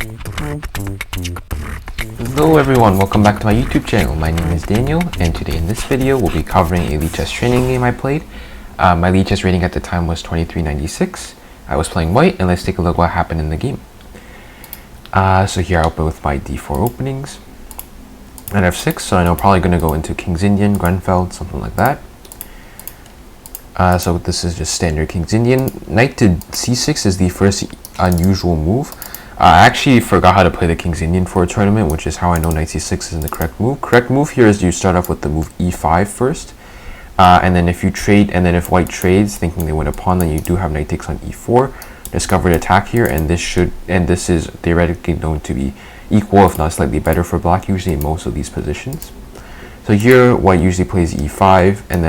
Hello everyone, welcome back to my YouTube channel. My name is Daniel, and today in this video we'll be covering a Lichess Training Game I played. My Lichess rating at the time was 2396. I was playing white, and let's take a look what happened in the game. So here I'll open with my d4 openings. At f6, so I know I'm probably going to go into King's Indian, Grenfell, something like that. So this is just standard King's Indian. Knight to c6 is the first unusual move. I actually forgot how to play the King's Indian for a tournament, which is how I know knight c6 is the correct move. Correct move here is you start off with the move e5 first, and then if you trade, and then if white trades thinking they win a pawn, then you do have knight takes on e4. Discovered attack here, and this is theoretically known to be equal, if not slightly better for black usually in most of these positions. So here white usually plays e5, and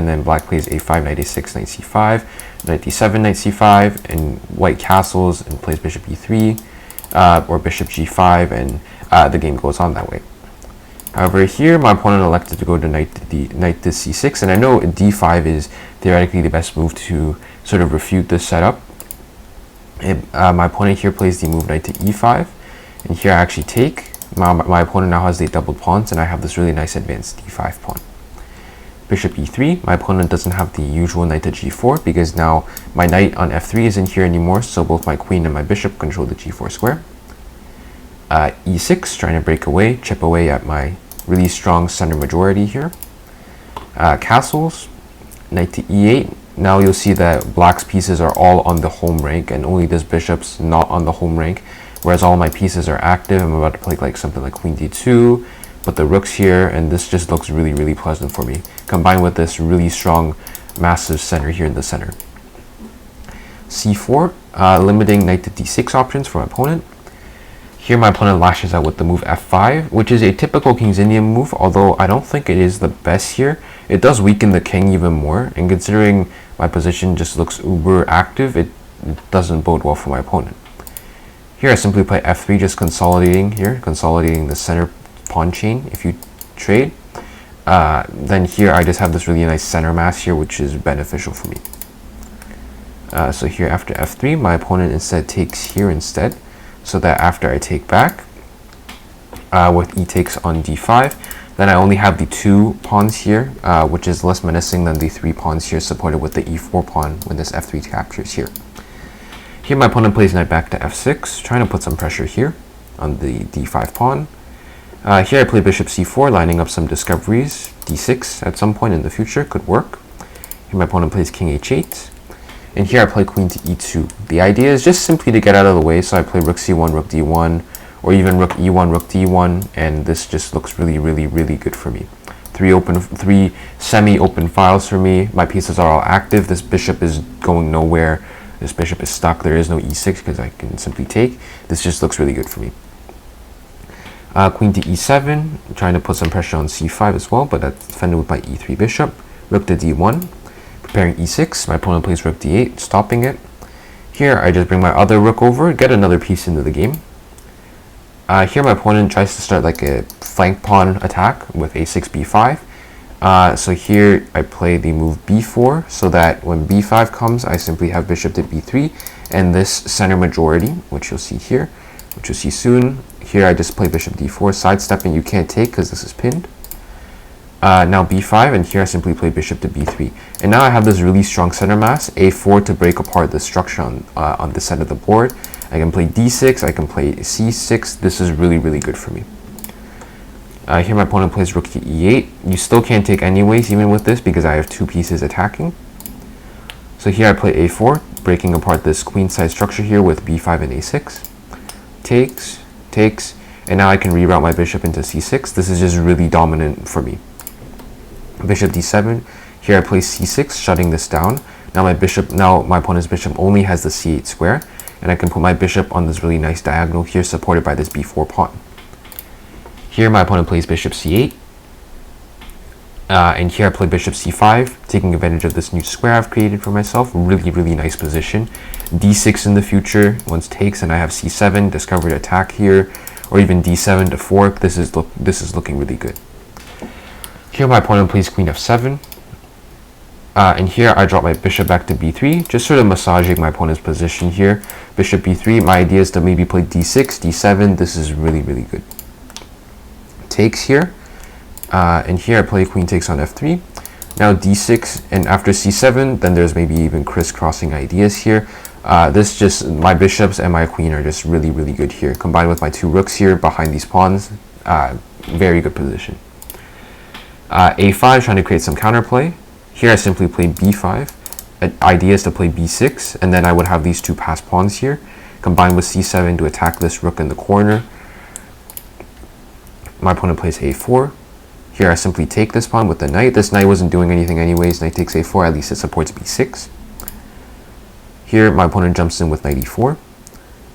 then black plays a5, knight a6, knight c5, knight d7, knight c5, and white castles and plays bishop e3 or bishop g5, and the game goes on that way. However, here my opponent elected to go to knight to c6, and I know d5 is theoretically the best move to sort of refute this setup. My opponent here plays the move knight to e5, and here I actually take. My opponent now has the doubled pawns, and I have this really nice advanced d5 pawn. Bishop e3, my opponent doesn't have the usual knight to g4 because now my knight on f3 isn't here anymore, so both my queen and my bishop control the g4 square. E6, trying to break away, chip away at my really strong center majority here. Castles, knight to e8. Now you'll see that black's pieces are all on the home rank, and only this bishop's not on the home rank. Whereas all my pieces are active. I'm about to play like something like queen d2, put the rooks here, and this just looks really, really pleasant for me, combined with this really strong, massive center here in the center. c4, limiting knight to d6 options for my opponent. Here my opponent lashes out with the move f5, which is a typical King's Indian move, although I don't think it is the best here. It does weaken the king even more, and considering my position just looks uber active, it doesn't bode well for my opponent. Here I simply play f3, just consolidating the center pawn chain if you trade. Then here I just have this really nice center mass here, which is beneficial for me. So here after f3, my opponent instead takes here instead, so that after I take back with e takes on d5, then I only have the 2 pawns here, which is less menacing than the 3 pawns here supported with the e4 pawn when this f3 captures here. Here my opponent plays knight back to f6, trying to put some pressure here on the d5 pawn. Here I play bishop c4, lining up some discoveries. d6 at some point in the future could work. Here my opponent plays king h8. And here I play queen to e2. The idea is just simply to get out of the way, so I play rook c1, rook d1, or even rook e1, rook d1, and this just looks really, really, really good for me. 3 semi-open files for me. My pieces are all active. This bishop is going nowhere. This bishop is stuck. There is no e6 because I can simply take. This just looks really good for me. Queen to e7, trying to put some pressure on c5 as well, but that's defended with my e3 bishop. Rook to d1, preparing e6. My opponent plays rook d8, stopping it. Here I just bring my other rook over, get another piece into the game. Here my opponent tries to start like a flank pawn attack with a6 b5. So here I play the move b4, so that when b5 comes, I simply have bishop to b3, and this center majority, which you'll see here, which you'll see soon. Here I just play bishop d4, sidestepping. You can't take because this is pinned. Now b5, and here I simply play bishop to b3. And now I have this really strong center mass, a4 to break apart the structure on this side of the board. I can play d6, I can play c6. This is really, really good for me. Here my opponent plays rook to e8. You still can't take anyways, even with this, because I have 2 pieces attacking. So here I play a4, breaking apart this queenside structure here with b5 and a6. Takes, and now I can reroute my bishop into c6. This is just really dominant for me. Bishop d7. Here I play c6, shutting this down. Now my opponent's bishop only has the c8 square, and I can put my bishop on this really nice diagonal here, supported by this b4 pawn. Here my opponent plays bishop c8, and here I play bishop c5, taking advantage of this new square I've created for myself. Really, really nice position. d6 in the future, once takes, and I have c7, discovered attack here, or even d7 to fork. This is looking really good. Here my opponent plays queen f7, And here I drop my bishop back to b3, just sort of massaging my opponent's position here. Bishop b3, my idea is to maybe play d6, d7. This is really, really good. Takes here, and here I play queen takes on f3. Now d6, and after c7, then there's maybe even crisscrossing ideas here. This just, my bishops and my queen are just really, really good here. Combined with my two rooks here behind these pawns, very good position. a5, trying to create some counterplay. Here I simply play b5. Idea is to play b6, and then I would have these two passed pawns here, combined with c7 to attack this rook in the corner. My opponent plays a4. Here I simply take this pawn with the knight. This knight wasn't doing anything anyways. Knight takes a4, at least it supports b6. Here my opponent jumps in with knight e4.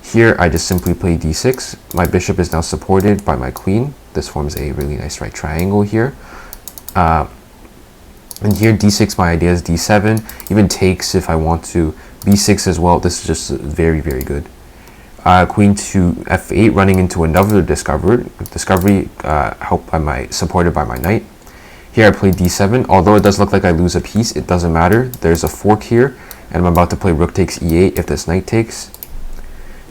Here I just simply play d6. My bishop is now supported by my queen. This forms a really nice right triangle here. And here d6, my idea is d7, even takes if I want to, b6 as well. This is just very, very good. Queen to f8, running into another discovery, helped by supported by my knight. Here I play d7. Although it does look like I lose a piece, it doesn't matter. There's a fork here, and I'm about to play rook takes e8 if this knight takes.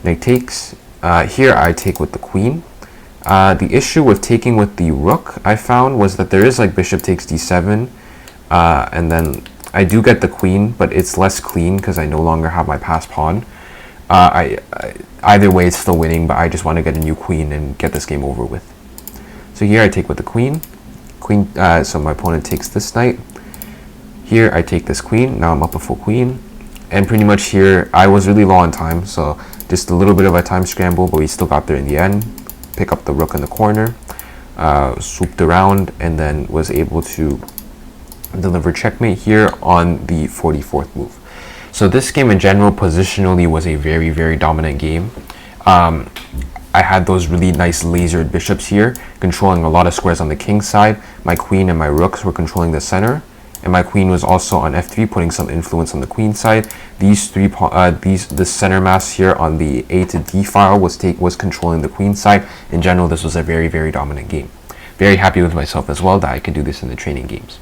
Knight takes. Here I take with the queen. The issue with taking with the rook, I found, was that there is like bishop takes d7, and then I do get the queen, but it's less clean because I no longer have my passed pawn. Either way, it's still winning, but I just want to get a new queen and get this game over with. So here I take with the queen. So my opponent takes this knight. Here I take this queen. Now I'm up a full queen. And pretty much here, I was really low on time, so just a little bit of a time scramble, but we still got there in the end. Pick up the rook in the corner, swooped around, and then was able to deliver checkmate here on the 44th move. So this game in general, positionally, was a very, very dominant game. I had those really nice lasered bishops here, controlling a lot of squares on the king side. My queen and my rooks were controlling the center, and my queen was also on f3, putting some influence on the queen side. This center mass here on the a to d file was controlling the queen side. In general, this was a very, very dominant game. Very happy with myself as well that I could do this in the training games.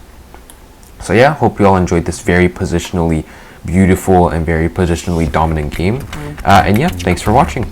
So yeah, hope you all enjoyed this very positionally beautiful and very positionally dominant game. And yeah, thanks for watching.